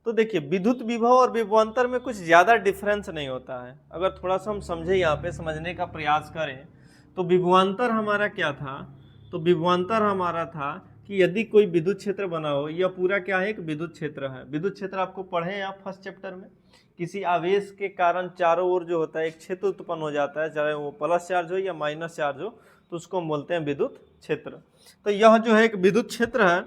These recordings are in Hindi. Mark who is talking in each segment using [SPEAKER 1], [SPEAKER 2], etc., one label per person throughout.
[SPEAKER 1] तो देखिए विद्युत विभव और विभवांतर में कुछ ज़्यादा डिफरेंस नहीं होता है। अगर थोड़ा सा हम समझे, यहाँ पे समझने का प्रयास करें, तो विभवांतर हमारा क्या था, तो विभवांतर हमारा था कि यदि कोई विद्युत क्षेत्र बना हो, यह पूरा क्या है, एक विद्युत क्षेत्र है। विद्युत क्षेत्र आपको पढ़े हैं आप फर्स्ट चैप्टर में, किसी आवेश के कारण चारों ओर जो होता है एक क्षेत्र उत्पन्न हो जाता है, चाहे वो प्लस चार्ज हो या माइनस चार्ज हो, तो उसको हम बोलते हैं विद्युत क्षेत्र। तो यह जो है एक विद्युत क्षेत्र है,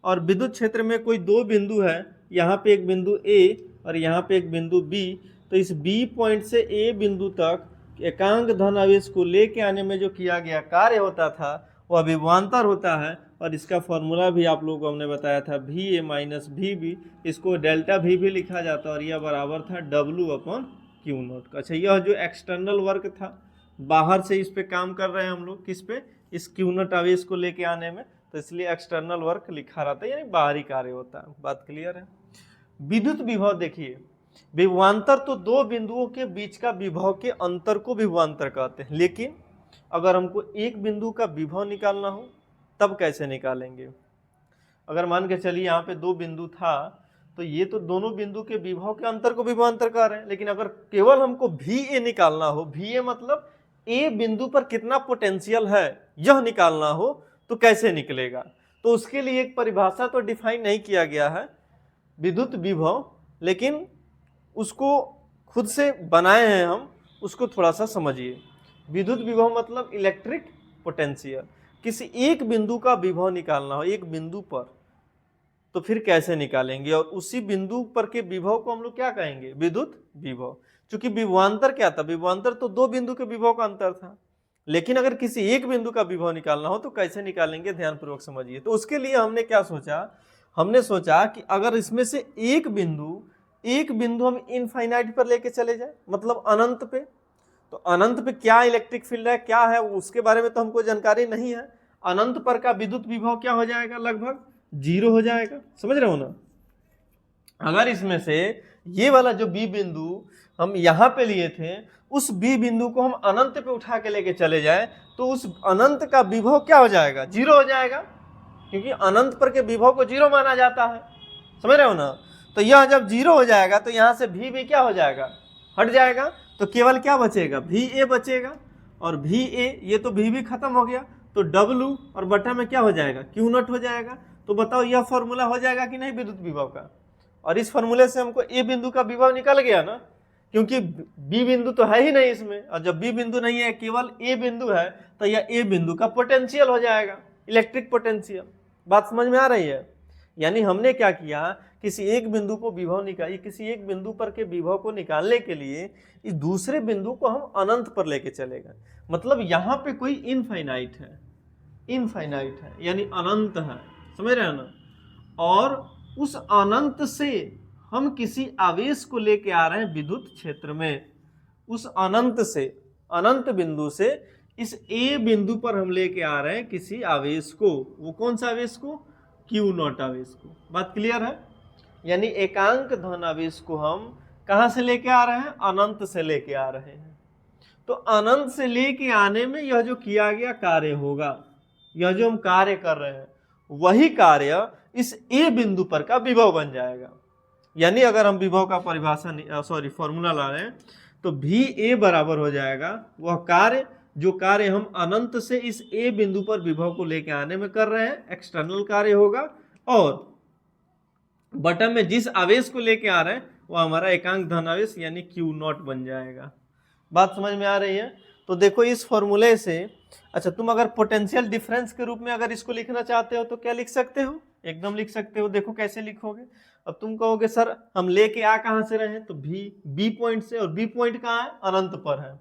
[SPEAKER 1] और विद्युत क्षेत्र में कोई दो बिंदु है, यहाँ पे एक बिंदु ए और यहाँ पे एक बिंदु बी। तो इस बी पॉइंट से ए बिंदु तक एकांक धन आवेश को लेके आने में जो किया गया कार्य होता था वह विभवांतर होता है। और इसका फॉर्मूला भी आप लोगों को हमने बताया था, भी ए माइनस भी बी, इसको डेल्टा भी लिखा जाता है, और यह बराबर था डब्लू अपॉन क्यू नॉट का। अच्छा, यह जो एक्सटर्नल वर्क था, बाहर से इस पे काम कर रहे हैं हम लोग, किस पे, इस क्यू नॉट आवेश को लेके आने में, तो इसलिए एक्सटर्नल वर्क लिखा रहता है, यानी बाहरी कार्य होता है। बात क्लियर है। विद्युत विभव देखिए, विभवांतर तो दो बिंदुओं के बीच का विभव के अंतर को विभवांतर कहते हैं, लेकिन अगर हमको एक बिंदु का विभव निकालना हो तब कैसे निकालेंगे। अगर मान के चलिए यहाँ पे दो बिंदु था, तो ये तो दोनों बिंदु के विभव के अंतर को विभवांतर कह रहे हैं, लेकिन अगर केवल हमको भी ए निकालना हो, भी ए मतलब ए बिंदु पर कितना पोटेंशियल है यह निकालना हो, तो कैसे निकलेगा। तो उसके लिए एक परिभाषा तो डिफाइन नहीं किया गया है विद्युत विभव, लेकिन उसको खुद से बनाए हैं हम, उसको थोड़ा सा समझिए। विद्युत विभव मतलब इलेक्ट्रिक पोटेंशियल, किसी एक बिंदु का विभव निकालना हो एक बिंदु पर, तो फिर कैसे निकालेंगे, और उसी बिंदु पर के विभव को हम लोग क्या कहेंगे, विद्युत विभव। क्योंकि विभवांतर क्या था, विभवांतर तो दो बिंदु के विभव का अंतर था, लेकिन अगर किसी एक बिंदु का विभव निकालना हो तो कैसे निकालेंगे, ध्यानपूर्वक समझिए। तो उसके लिए हमने क्या सोचा, हमने सोचा कि अगर इसमें से एक बिंदु हम इनफाइनाइट पर लेके चले जाए, मतलब अनंत पे, तो अनंत पे क्या इलेक्ट्रिक फील्ड है, क्या है, उसके बारे में तो हमको जानकारी नहीं है। अनंत पर का विद्युत विभव क्या हो जाएगा, लगभग जीरो हो जाएगा, समझ रहे हो ना। अगर इसमें से ये वाला जो बी बिंदु हम यहाँ पे लिए थे, उस बी बिंदु को हम अनंत पे उठा के लेके चले जाए, तो उस अनंत का विभव क्या हो जाएगा, जीरो हो जाएगा, क्योंकि अनंत पर के विभव को जीरो माना जाता है, समझ रहे हो ना। तो यह जब जीरो हो जाएगा तो यहाँ से भी क्या हो जाएगा, हट जाएगा, तो केवल क्या बचेगा, भी ए बचेगा, और भी ए, ये तो भी खत्म हो गया, तो डब्लू और बटा में क्या हो जाएगा, क्यू नॉट हो जाएगा। तो बताओ यह फॉर्मूला हो जाएगा कि नहीं विद्युत विभव का। और इस फॉर्मूले से हमको ए बिंदु का विभव निकल गया ना, क्योंकि बी बिंदु तो है ही नहीं इसमें, और जब बी बिंदु नहीं है केवल ए बिंदु है, तो यह ए बिंदु का पोटेंशियल हो जाएगा, इलेक्ट्रिक पोटेंशियल। बात समझ में आ रही है। यानी हमने क्या किया, किसी एक बिंदु को विभव निकाली, किसी एक बिंदु पर के विभव को निकालने के लिए इस दूसरे बिंदु को हम अनंत पर लेके चले गए। मतलब यहाँ पे कोई इनफाइनाइट है, इनफाइनाइट है यानी अनंत है, समझ रहे हो ना। और उस अनंत से हम किसी आवेश को लेके आ रहे हैं विद्युत क्षेत्र में, उस अनंत से, अनंत बिंदु से इस ए बिंदु पर हम लेके आ रहे हैं किसी आवेश को। वो कौन सा आवेश को, क्यू नॉट आवेश को। बात क्लियर है। यानी एकांक धन आवेश को हम कहां से लेके आ रहे हैं, अनंत से लेके आ रहे हैं। तो अनंत से लेके आने में यह जो किया गया कार्य होगा, यह जो हम कार्य कर रहे हैं, वही कार्य इस ए बिंदु पर का विभव बन जाएगा। यानी अगर हम विभव का परिभाषा फॉर्मूला ला रहे हैं, तो भी ए बराबर हो जाएगा वह कार्य, जो कार्य हम अनंत से इस ए बिंदु पर विभव को लेके आने में कर रहे हैं, एक्सटर्नल कार्य होगा, और बटन में जिस आवेश को लेके आ रहे हैं वो हमारा एकांक धन आवेश यानी क्यू नॉट बन जाएगा। बात समझ में आ रही है। तो देखो इस फॉर्मूले से, अच्छा तुम अगर पोटेंशियल डिफरेंस के रूप में अगर इसको लिखना चाहते हो तो क्या लिख सकते हो, एकदम लिख सकते हो। देखो कैसे लिखोगे। अब तुम कहोगे सर हम लेके आ कहां से रहे हैं, तो बी पॉइंट से, और बी पॉइंट कहाँ है, अनंत पर है।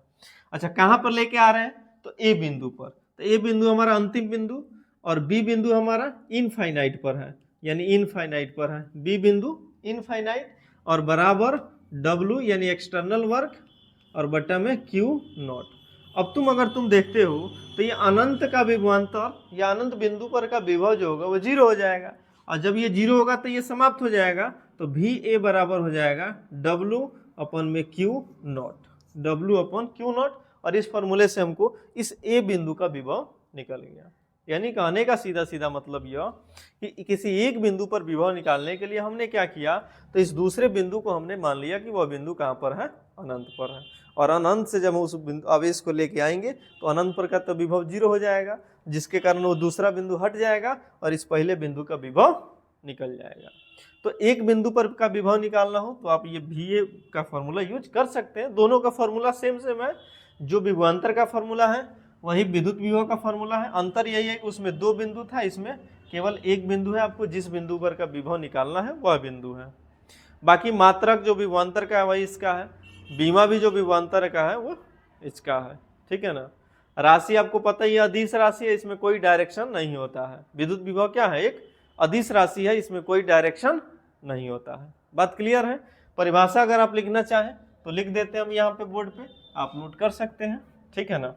[SPEAKER 1] अच्छा कहां पर लेके आ रहे हैं, तो ए बिंदु पर। तो ए बिंदु हमारा अंतिम बिंदु, और बी बिंदु हमारा इनफाइनाइट पर है, यानी इनफाइनाइट पर है बी बिंदु, इनफाइनाइट, और बराबर डब्लू यानी एक्सटर्नल वर्क, और बटा में क्यू नॉट। अब अगर तुम देखते हो तो ये अनंत का विभवांतर या अनंत बिंदु पर का विभव जो होगा वो जीरो हो जाएगा, और जब ये जीरो होगा तो ये समाप्त हो जाएगा। तो भी ए बराबर हो जाएगा डब्लू अपन में Q not, W upon Q not. और इस फॉर्मूले से हमको इस ए बिंदु का विभव निकल गया। यानी कहने का सीधा सीधा मतलब यह कि किसी एक बिंदु पर विभव निकालने के लिए हमने क्या किया, तो इस दूसरे बिंदु को हमने मान लिया कि वह बिंदु कहाँ पर है, अनंत पर है। और अनंत से जब उस बिंदु आवेश को लेके आएंगे तो अनंत पर का तो विभव 0 हो जाएगा, जिसके कारण वो दूसरा बिंदु हट जाएगा और इस पहले बिंदु का विभव निकल जाएगा। तो एक बिंदु पर का विभव निकालना हो तो आप ये VA का फॉर्मूला यूज कर सकते हैं। दोनों का फॉर्मूला सेम सेम है, जो विभवांतर का फॉर्मूला है वही विद्युत विभव का फॉर्मूला है। अंतर यही है कि उसमें 2 बिंदु था, इसमें केवल एक बिंदु है। आपको जिस बिंदु पर का विभव निकालना है वह बिंदु है। बाकी मात्रक जो विभवांतर का है वही इसका है, बीमा भी जो विभवांतर का है वो इसका है, ठीक है ना। राशि आपको पता ही है, अदिश राशि है, इसमें कोई डायरेक्शन नहीं होता है। विद्युत विभव क्या है, एक अदिश राशि है, इसमें कोई डायरेक्शन नहीं होता है। बात क्लियर है। परिभाषा अगर आप लिखना चाहें तो लिख देते हैं हम यहाँ पे बोर्ड पे, आप नोट कर सकते हैं, ठीक है ना।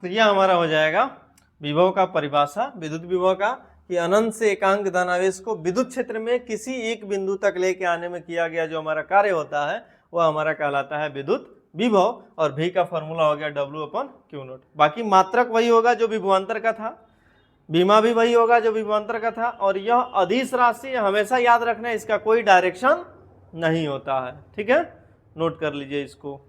[SPEAKER 1] तो यह हमारा हो जाएगा विभव का परिभाषा विद्युत विभव का, कि अनंत से एकांक धनावेश को विद्युत क्षेत्र में किसी एक बिंदु तक लेके आने में किया गया जो हमारा कार्य होता है वह हमारा कहलाता है विद्युत विभव। और V का फॉर्मूला हो गया W/Q0। बाकी मात्रक वही होगा जो विभवांतर का था, बीमा भी वही होगा जो विभवांतर का था। और यह अदिश राशि हमेशा याद रखना, इसका कोई डायरेक्शन नहीं होता है, ठीक है, नोट कर लीजिए इसको।